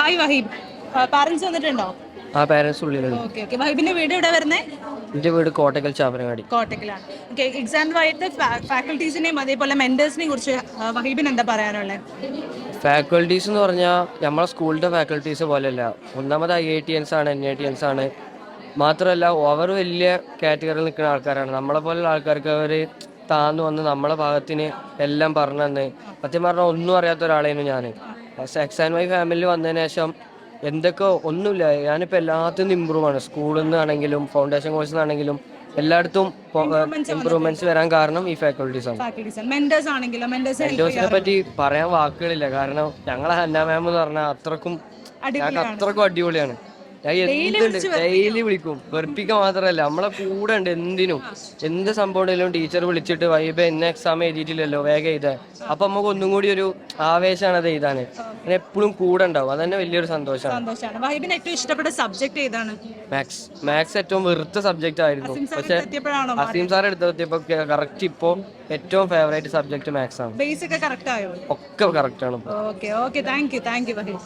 Hi വഹീബ്, parents വന്നിട്ടുണ്ടോ? ആ parents ഉള്ളിലുണ്ട്. Okay okay. വഹീബിന്റെ വീട് എവിടെ വരുന്നത്? എൻ്റെ വീട് കോട്ടക്കൽ ചാപ്പനങ്ങാടി. കോട്ടക്കലാണ്. ഓക്കെ. എക്സാമിനായിട്ട് ഫാക്കൽറ്റീസിനെയും അതേപോലെ മെന്റേഴ്സിനെയും കുറിച്ച് വഹീബിന് എന്താ പറയാനുള്ളത്? ഫാക്കൽറ്റീസ് എന്ന് പറഞ്ഞാൽ നമ്മളെ സ്കൂളിൻ്റെ ഫാക്കൽറ്റീസ് പോലെയല്ല. ഒന്നാമത് IITians ആണ്, NITians ആണ്. മാത്രമല്ല അവർ വലിയ കാറ്റഗറിയിൽ നിൽക്കുന്ന ആൾക്കാരാണ്. നമ്മളെ പോലുള്ള ആൾക്കാർക്ക് അവർ താന്നു വന്ന് നമ്മളെ ഭാഗത്തിന് എല്ലാം പറഞ്ഞു തന്ന്, സത്യം പറഞ്ഞാൽ ഒന്നും അറിയാത്ത ഒരാളായിരുന്നു ഞാൻ. പക്ഷേ XY ഫാമിലിയിൽ വന്നതിന് ശേഷം എന്തൊക്കെ ഒന്നുമില്ല, ഞാനിപ്പോൾ എല്ലാത്തിനും ഇമ്പ്രൂവ് ആണ്. സ്കൂളിൽ നിന്നാണെങ്കിലും ഫൗണ്ടേഷൻ കോഴ്സിൽ നിന്നാണെങ്കിലും എല്ലായിടത്തും ഇമ്പ്രൂവ്മെന്റ്സ് വരാൻ കാരണം ഈ ഫാക്കൽറ്റീസ് ആണ്. മെന്റേഴ്സ് ആണെങ്കിലോ, മെന്റേഴ്സ് ഹെൽപ്പ് മെന്റേഴ്സിനെ ചെയ്യാറുണ്ടോ? പറ്റി പറയാൻ വാക്കുകളില്ല. കാരണം ഞങ്ങളെ ഹന്ന മാം എന്ന് പറഞ്ഞാൽ ഞങ്ങൾക്ക് അടിപൊളിയാണ്. അത്രക്കും അടിപൊളിയാണ്. ഞാൻ എന്തുണ്ട് ഡെയിലി വിളിക്കും. വെറുപ്പിക്കുക മാത്രമല്ല, നമ്മളെ കൂടെ ഉണ്ട്. എന്ത് സംഭവം ഉണ്ടെങ്കിലും ടീച്ചർ വിളിച്ചിട്ട് വൈബ് എന്നെ എക്സാം എഴുതിയിട്ടില്ലല്ലോ, വേഗം എഴുതാൻ. അപ്പൊ നമുക്ക് ഒന്നും കൂടി ഒരു ആവേശമാണ് അത് എഴുതാൻ. അങ്ങനെ എപ്പോഴും കൂടെ ഉണ്ടാവും. അതന്നെ വലിയൊരു സന്തോഷമാണ്. വഹീബിന് ഏറ്റവും ഇഷ്ടപ്പെട്ട സബ്ജക്ട് ഏതാണ്? മാത്സ് ഏറ്റവും വെറുത്ത സബ്ജക്റ്റ് ആയിരുന്നു. പക്ഷെ അസീം സാർ എടുത്തെത്തിയപ്പോ കറക്റ്റ് ഇപ്പോൾ ഏറ്റവും ഫേവറേറ്റ് സബ്ജക്ട് മാത്സ് ആണ്. ബേസ് ഒക്കെ കറക്റ്റ് ആയോ? ഒക്കെ കറക്റ്റ് ആണ്. Okay okay. Thank you വഹീബ്.